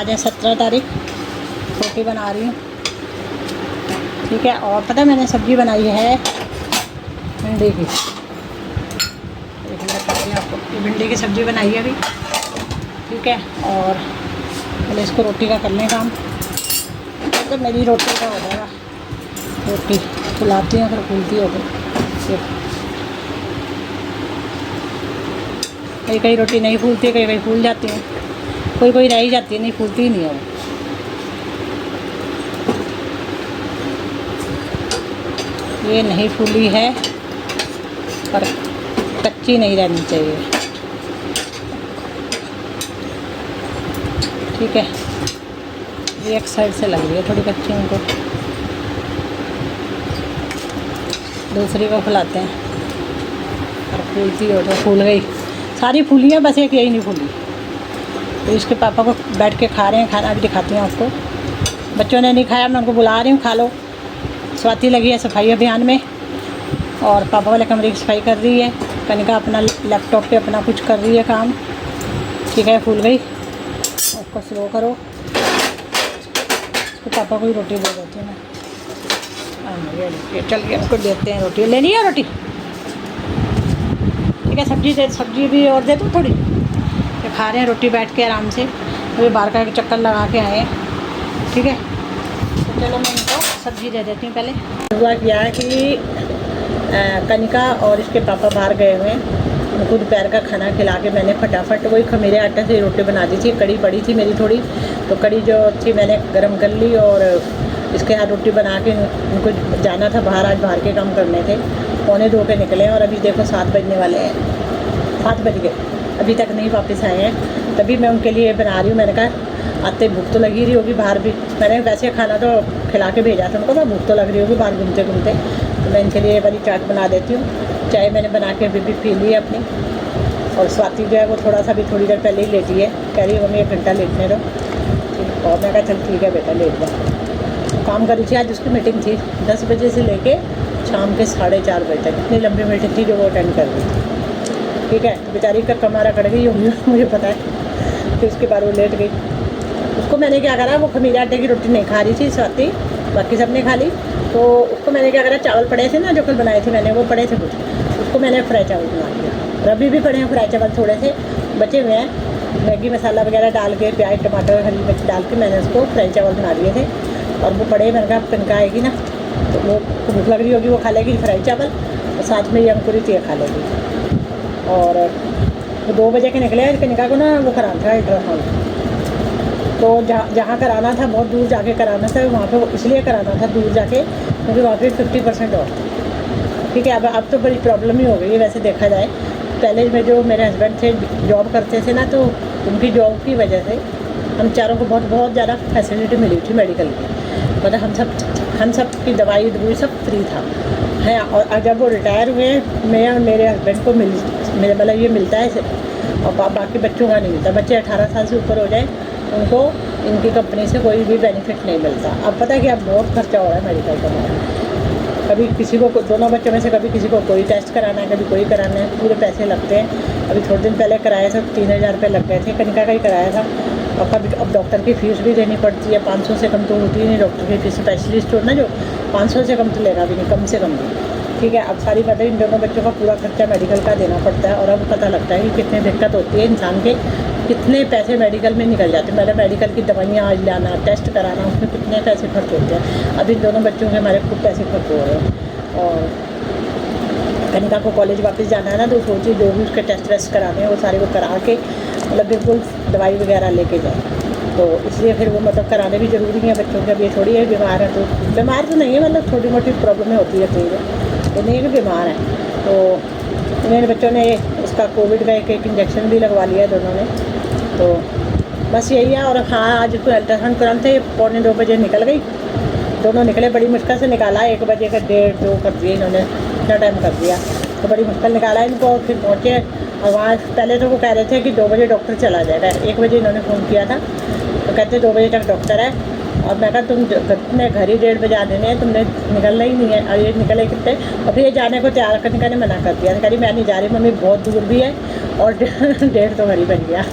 आज है 17 तारीख। रोटी बना रही हूँ, ठीक है। और पता है मैंने सब्ज़ी बनाई है भिंडी की। बताती हूँ आपको, ये भिंडी की सब्ज़ी बनाई है अभी, ठीक है। और पहले इसको रोटी का कर लें काम, तो मेरी रोटी का हो जाएगा। रोटी फुलाती हूँ फिर फूलती हो गई। कई कई रोटी नहीं फूलती, कई कई फूल जाती हैं, कोई कोई रह ही जाती है, नहीं फूलती ही नहीं है वो। ये नहीं फूली है, पर कच्ची नहीं रहनी चाहिए, ठीक है। ये एक साइड से लग रही है थोड़ी कच्ची, उनको दूसरी को फुलाते हैं। और फूलती हो तो फूल गई, सारी फूली है, बस एक यही नहीं फूली। तो इसके पापा को बैठ के खा रहे हैं, खाना भी दिखाती हूँ आपको। बच्चों ने नहीं खाया, मैं उनको बुला रही हूँ, खा लो। स्वाति लगी है सफाई अभियान में, और पापा वाले कमरे की सफाई कर रही है। कनिका अपना लैपटॉप पे अपना कुछ कर रही है काम, ठीक है। फूल गई, उसको स्लो करो। तो पापा को ही रोटी दे देती हूँ मैं। चल के उनको देते हैं रोटी। लेनी है रोटी, ठीक है। सब्जी भी और दे दूँ थोड़ी। तो खा रहे हैं रोटी बैठ के आराम से। अभी बाहर का एक चक्कर लगा के आए हैं, ठीक है। तो चलो मैं इनको सब्ज़ी दे देती हूँ। पहले हुआ क्या है कि कनिका और इसके पापा बाहर गए हुए हैं, उनको दोपहर का खाना खिला के मैंने फटाफट वही खमीरे आटे से रोटी बना दी थी। कड़ी पड़ी थी मेरी थोड़ी, तो कड़ी जो थी मैंने गर्म कर ली, और इसके साथ रोटी बना के उनको जाना था बाहर, आज बाहर के काम करने थे। 1:45 के निकले, और अभी देखो 7 बजने वाले हैं, 7 बज गए, अभी तक नहीं वापस आए हैं। तभी मैं उनके लिए बना रही हूँ। मैंने कहा आते भूख तो लगी रही होगी बाहर भी, मैंने वैसे खाना तो खिला के भेजा था उनको, तो भूख तो लग रही होगी बाहर घूमते घूमते। तो मैं इनके लिए वाली चाट बना देती हूँ। चाय मैंने बना के अभी भी पी ली है अपनी। और स्वाति जो है वो थोड़ा सा भी थोड़ी देर पहले ही लेटी है, कह रही है मम्मी 1 घंटा लेटने दो। और मैं कहा चल ठीक है बेटा लेट जा। काम करी थी, आज उसकी मीटिंग थी 10 बजे से लेके शाम के 4:30 बजे तक। इतनी लंबी मीटिंग थी जो वो अटेंड कर रही थी, ठीक है। बेचारी का कमारा कट गई होगी मुझे पता है। फिर उसके बाद वो लेट गई। उसको मैंने क्या करा, वो खमीरे आटे की रोटी नहीं खा रही थी स्वाति, बाकी सब ने खा ली। तो उसको मैंने क्या करा, चावल पड़े थे ना जो कल बनाए थे मैंने, वो पड़े थे कुछ, उसको मैंने फ्राई चावल बना दिया। रबी भी पड़े हैं फ्राई चावल, थोड़े से बचे हुए हैं। मैगी मसाला वगैरह डाल के, प्याज टमाटर हरी मिर्च डाल के मैंने उसको फ्राई चावल बना दिए थे। और वो पड़े, मैंने कहा कनिका आएगी ना तो वो भूख लग रही होगी, वो खा लेगी फ्राई चावल, और साथ में ये अंकुरित ये खा लेगी। और वो 2 बजे के निकले। कनिका को ना वो कराना था अल्ट्रासाउंड, तो जहाँ कराना था बहुत दूर जाके कराना था, वहाँ पे वो इसलिए कराना था दूर जाके क्योंकि वहाँ पे 50% ऑफ, ठीक है। अब तो बड़ी प्रॉब्लम ही हो गई है वैसे देखा जाए। पहले में जो मेरे हस्बैंड थे जॉब करते थे ना, तो उनकी जॉब की वजह से हम चारों को बहुत ज़्यादा फैसिलिटी मिली थी मेडिकल की। मतलब हम सब की दवाई सब फ्री था है। और जब वो रिटायर हुए, मैं और मेरे हस्बैंड को मतलब ये मिलता है, और बाकी बच्चों का नहीं मिलता। बच्चे 18 साल से ऊपर हो जाए उनको इनकी कंपनी से कोई भी बेनिफिट नहीं मिलता। अब पता है कि अब बहुत खर्चा हो रहा है मेडिकल का हमारा। कभी किसी को, दोनों बच्चों में से कभी किसी को कोई टेस्ट कराना है, कभी कोई कराना है, पूरे पैसे लगते हैं। अभी थोड़े दिन पहले कराया था 3000 रुपये लग गए थे, कनिका का ही कराया था। और कभी अब डॉक्टर की फ़ीस भी देनी पड़ती है, 500 से कम तो होती ही नहीं डॉक्टर की फीस। स्पेशलिस्ट हो ना जो 500 से कम तो लेगा भी नहीं, कम से कम भी, ठीक है। अब सारी बातें इन दोनों बच्चों का पूरा खर्चा मेडिकल का देना पड़ता है। और अब पता लगता है कि कितनी दिक्कत होती है इंसान के, कितने पैसे मेडिकल में निकल जाते हैं। मेरा मेडिकल की दवाइयाँ आज लाना, टेस्ट कराना, उसमें कितने पैसे खर्च होते हैं। अब इन दोनों बच्चों के हमारे खूब पैसे खर्च हो रहे हैं। और कनिका को कॉलेज वापस जाना है ना, तो सोचिए जो भी उसके टेस्ट वेस्ट कराने हैं वो सारे वो करा के मतलब बिल्कुल दवाई वगैरह लेके जाए। तो इसलिए फिर वो मतलब कराने भी ज़रूरी है बच्चों के। अब ये थोड़ी है बीमार है, तो बीमार तो नहीं है, मतलब छोटी मोटी प्रॉब्लमें होती रहती है, तो नहीं है कि बीमार है। तो मेरे बच्चों ने उसका कोविड का एक इंजेक्शन भी लगवा लिया है दोनों ने। तो बस यही है। और हाँ, आज कोई अल्ट्रासाउंड कराना थे, 1:45 बजे निकल गई। दोनों निकले, बड़ी मुश्किल से निकाला। 1 बजे का 1:30-2 कर दिए इन्होंने, इतना टाइम कर दिया, तो बड़ी मुश्किल निकाला इनको। और फिर पहुँचे, और वहाँ पहले तो वो कह रहे थे कि 2 बजे डॉक्टर चला जाएगा। 1 बजे इन्होंने फ़ोन किया था, तो कहते 2 बजे तक डॉक्टर है। और मैं कहा तुम अपने घर ही 1:30 बजे आने हैं, तुमने निकलना ही नहीं है। और ये निकले कितने, और फिर ये जाने को तैयार करने ने मना कर दिया। कह रही मैं नहीं जा रही मम्मी, बहुत दूर भी है, और 1:30 तो घर ही बन गया।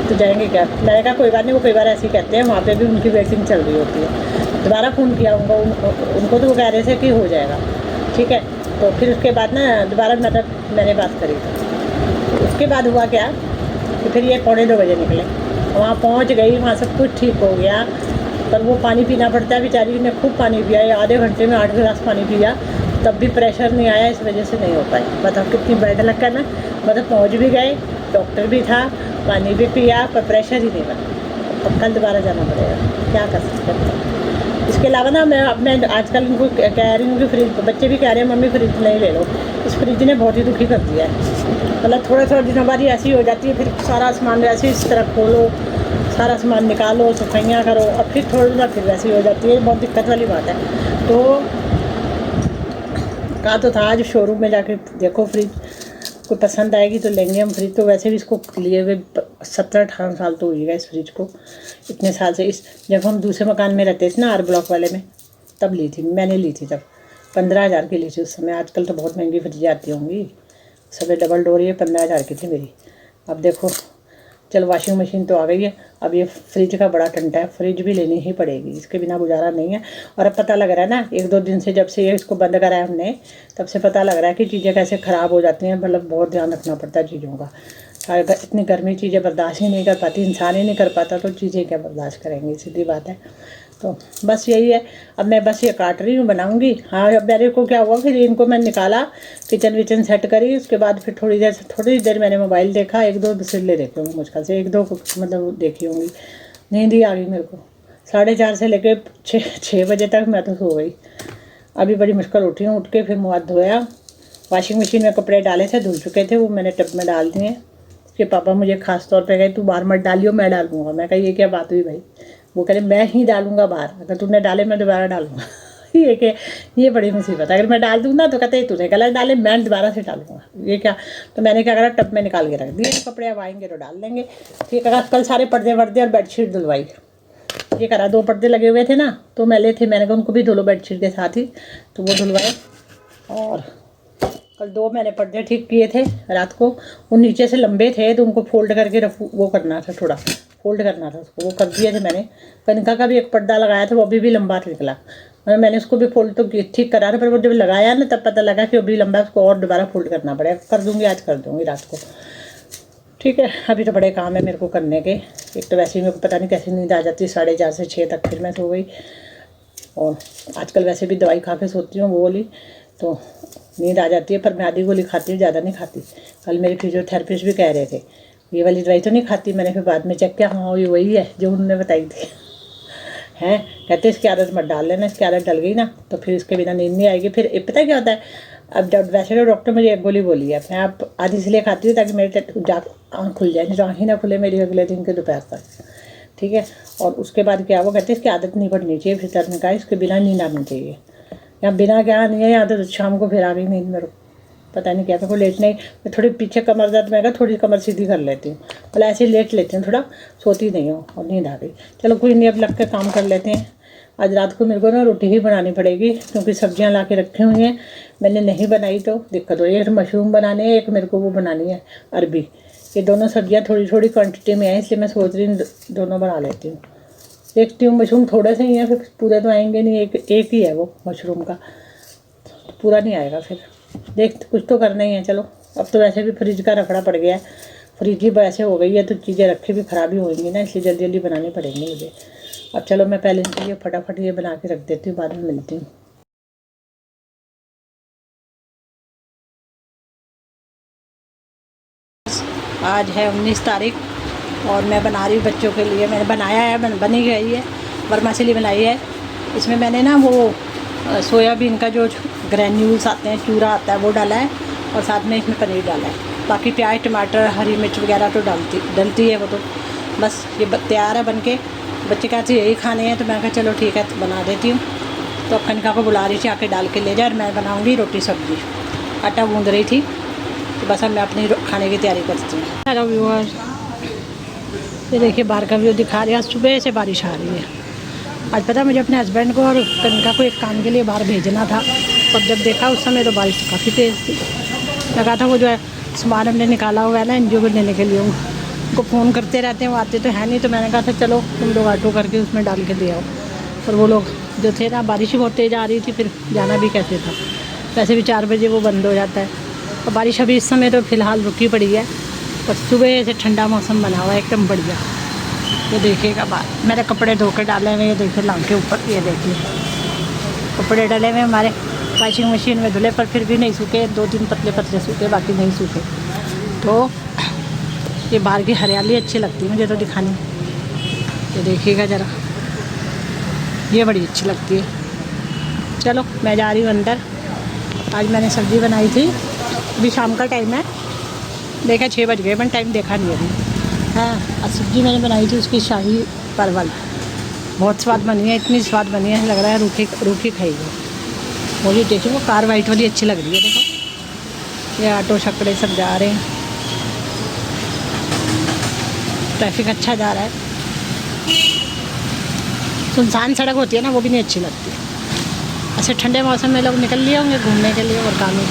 तो जाएंगे क्या। मैंने कहा कोई बात नहीं, वो कई बार ऐसे ही कहते हैं, वहाँ पे भी उनकी वेटिंग चल रही होती है। दोबारा फ़ोन किया उनको तो वो कह रहे थे कि हो जाएगा, ठीक है। तो फिर उसके बाद ना दोबारा मैंने बात करी। तो उसके बाद हुआ क्या कि फिर ये 2:45 बजे निकले, वहाँ पहुँच गई, वहाँ सब कुछ ठीक हो गया। पर वो पानी पीना पड़ता है, बेचारी ने खूब पानी पिया, ये आधे घंटे में 8 गिलास पानी पिया, तब भी प्रेशर नहीं आया, इस वजह से नहीं हो पाई। बताओ कितनी बैड लग कर ना, मतलब पहुँच भी गए, डॉक्टर भी था, पानी भी पिया, पर प्रेशर ही नहीं बना। अब कल दोबारा जाना पड़ेगा, क्या कर सकते हैं। इसके अलावा ना मैं आजकल उनको कह रही हूँ कि फ्रिज, बच्चे भी कह रहे हैं मम्मी फ्रिज नहीं ले लो। इस फ्रिज ने बहुत ही दुखी कर दिया है, मतलब थोड़ा दिनों बाद ही ऐसी हो जाती है, फिर सारा सामान ऐसे इस तरह खोलो, सारा सामान निकालो, सफाइयाँ करो, और फिर थोड़ी देर फिर वैसी हो जाती है, बहुत दिक्कत वाली बात है। तो कहा तो था आज शोरूम में जाके देखो, फ्रिज कोई पसंद आएगी तो लेंगे हम फ्रिज। तो वैसे भी इसको लिए हुए 17-18 साल तो हुई है इस फ्रिज को, इतने साल से। इस जब हम दूसरे मकान में रहते थे ना, आर ब्लॉक वाले में, तब ली थी मैंने, ली थी तब 15,000 की ली थी उस समय। आजकल तो बहुत महंगी फ्रिज आती होंगी, सब डबल डोर, ये 15,000 की थी मेरी। अब देखो, चलो वाशिंग मशीन तो आ गई है, अब ये फ्रिज का बड़ा टंटा है, फ्रिज भी लेनी ही पड़ेगी, इसके बिना गुजारा नहीं है। और अब पता लग रहा है ना, 1-2 दिन से जब से ये इसको बंद करा है हमने, तब से पता लग रहा है कि चीज़ें कैसे ख़राब हो जाती हैं। मतलब बहुत ध्यान रखना पड़ता है चीज़ों का। इतनी गर्मी चीज़ें बर्दाश्त ही नहीं कर पाती, इंसान ही नहीं कर पाता, तो चीज़ें क्या बर्दाश्त करेंगी, सीधी बात है। तो बस यही है, अब मैं बस ये काट रही हूँ, बनाऊँगी। हाँ, अब मेरे को क्या हुआ, फिर इनको मैं निकाला, किचन विचन सेट करी, उसके बाद फिर थोड़ी देर मैंने मोबाइल देखा, 1-2 सिले देखे होंगे मुश्किल से, 1-2 मतलब देखी होंगी। नींद ही आ गई मेरे को, 4:30 से लेके 6 बजे तक मैं तो सो गई। अभी बड़ी मुश्किल उठी हूँ, उठ के फिर मुँह हाथ धोया, वॉशिंग मशीन में कपड़े डाले थे, धुल चुके थे, वो मैंने टब में डाल दिए। उसके पापा मुझे खास तौर पे कहे तू बाहर मत डालियो, मैं डालूँगा। मैं कहा ये क्या बात हुई भाई। वो कह रहे मैं ही डालूँगा बाहर, अगर तूने डाले मैं दोबारा डालूँगा। ये बड़ी मुसीबत है, अगर मैं डाल दूँ ना तो कहते तूने गलत डाले, मैं दोबारा से डालूँगा, ये क्या। तो मैंने क्या करा, टब में निकाल के रख दिए कपड़े, अब आएंगे तो डाल देंगे। ठीक है, कल सारे पर्दे वर्दे और बेडशीट धुलवाई, ये करा। 2 पर्दे लगे हुए थे ना, तो मैले थे, मैंने कहा उनको भी धो लो बेडशीट के साथ ही, तो वो धुलवाए। और कल 2 मैंने पर्दे ठीक किए थे रात को, वो नीचे से लंबे थे तो उनको फोल्ड करके वो करना था, थोड़ा फोल्ड करना था उसको, वो कर दिए थे मैंने। कनिका का भी एक पर्दा लगाया था, वो अभी भी लंबा निकला, और मैंने उसको भी फोल्ड तो ठीक करा था, पर वो जब लगाया ना तब पता लगा कि वो भी लंबा है, उसको और दोबारा फोल्ड करना पड़ेगा। कर दूँगी, आज कर दूँगी रात को, ठीक है। अभी तो बड़े काम है मेरे को करने के। एक तो वैसे ही मेरे को पता नहीं कैसी नींद आ जाती है, 4:30 से 6 तक, फिर मैं सो गई। और आजकल वैसे भी दवाई खा के सोती हूँ, वो गोली, तो नींद आ जाती है, पर मैं आधी गोली खाती हूँ, ज़्यादा नहीं खाती। कल मेरे फिजियोथेरेपिस्ट भी कह रहे थे ये वाली दवाई तो नहीं खाती, मैंने फिर बाद में चेक किया, हाँ ये वही है जो उन्होंने बताई थी। हैं, कहते इसकी आदत मत डाल लेना, इसकी आदत डल गई ना तो फिर इसके बिना नींद नहीं आएगी। फिर पता क्या होता है, अब जब वैसे तो डॉक्टर मुझे एक गोली बोली है, मैं आप आधी इसलिए खाती हूँ ताकि मेरी आँख खुल जाए, नहीं तो आँख ही ना खुले मेरी अगले दिन के दोपहर तक, ठीक है। और उसके बाद क्या, वो कहते हैं इसकी आदत नहीं पड़नी चाहिए, फिर सर ने कहा इसके बिना नींद आनी चाहिए। या बिना क्या नहीं है, या तो शाम को फिर आ गई नींद मेरे को, पता नहीं क्या, तो लेट नहीं, मैं थोड़ी पीछे कमर दर्द, मैं थोड़ी कमर सीधी कर लेती हूँ, मतलब ऐसे लेट लेती हूँ, थोड़ा सोती नहीं हूँ, और नींद आ गई। चलो कोई नहीं, अब लग के काम कर लेते हैं। आज रात को मेरे को ना रोटी ही बनानी पड़ेगी, क्योंकि सब्जियां ला के रखी हुई हैं, मैंने नहीं बनाई तो दिक्कत हो। एक मशरूम बनाने है, एक मेरे को वो बनानी है अरबी, ये दोनों सब्जियां थोड़ी थोड़ी क्वान्टिटी में है, इसलिए मैं सोच रही हूँ दोनों बना लेती हूँ। देखती हूँ, मशरूम थोड़े से ही हैं, फिर पूरे तो आएंगे नहीं, एक ही है वो मशरूम का, पूरा नहीं आएगा, फिर देख कुछ तो करना ही है। चलो, अब तो वैसे भी फ्रिज का रखड़ा पड़ गया है, फ्रिज ही वैसे हो गई है, तो चीज़ें रखी भी ख़राब ही होंगी ना, इसलिए जल्दी जल्दी बनानी पड़ेंगी मुझे। अब चलो मैं पहले इनके लिए फटाफट ये बना के रख देती हूँ, बाद में मिलती हूँ। आज है 19 तारीख और मैं बना रही हूँ बच्चों के लिए, मैंने बनाया है, बनी गई है, बरमछली बनाई है। इसमें मैंने ना वो सोयाबीन का जो ग्रैन्यूल्स आते हैं, चूरा आता है, वो डाला है, और साथ में इसमें पनीर डाला है। बाकी प्याज टमाटर हरी मिर्च वगैरह तो डलती है वो तो। बस ये तैयार है बन के। बच्चे कहते यही खाने हैं, तो मैं कहा चलो ठीक है तो बना देती हूँ। तो अब कनिका को बुला रही थी आके डाल के ले जा, और मैं बनाऊँगी रोटी सब्ज़ी, आटा गूँध रही थी, तो बस अब मैं अपनी खाने की तैयारी करती हूँ। हेलो व्यूअर्स, ये देखिए बाहर का व्यू दिखा रही है। आज सुबह से बारिश आ रही है। आज पता मुझे अपने हस्बैंड को और कनिका को एक काम के लिए बाहर भेजना था, और जब देखा उस समय तो बारिश काफ़ी तेज़ थी। मैं कहा था वो जो है सामान हमने निकाला हुआ है ना एनजीओ को देने के लिए, को फ़ोन करते रहते हैं, वो आते तो है नहीं, तो मैंने कहा था चलो तुम लोग ऑटो करके उसमें डाल के दे आओ। और वो लोग जो थे ना, बारिश ही बहुत तेज़ आ रही थी, फिर जाना भी कैसे था। वैसे भी 4 बजे वो बंद हो जाता है, और बारिश अभी इस समय तो फ़िलहाल रुकी पड़ी है, और सुबह से ठंडा मौसम बना हुआ है एकदम बढ़िया। ये देखिएगा बाहर मैंने कपड़े धो के डाले हुए, ये देखिए लांग के ऊपर, ये देखिए कपड़े डले हुए हमारे वॉशिंग मशीन में धुले, पर फिर भी नहीं सूखे, 2-3 पतले पतले सूखे, बाकी नहीं सूखे। तो ये बाहर की हरियाली अच्छी लगती है मुझे तो दिखानी। ये देखिएगा ज़रा, ये बड़ी अच्छी लगती है। चलो मैं जा रही हूँ अंदर। आज मैंने सब्ज़ी बनाई थी, अभी शाम का टाइम है, देखा 6 बज गए, मैंने टाइम देखा नहीं अभी। हाँ, आज सब्ज़ी मैंने बनाई थी उसकी शाही परवल, बहुत स्वाद बनी है, इतनी स्वाद बनी है लग रहा है रूखी खाएगी। मुझे देखिए वो कार वाइट वाली अच्छी लग रही है, देखो ये ऑटो छकड़े सब जा रहे हैं, ट्रैफिक अच्छा जा रहा है। सुनसान सड़क होती है ना, वो भी नहीं अच्छी लगती। ऐसे ठंडे मौसम में लोग निकल लिए होंगे घूमने के लिए और काम ही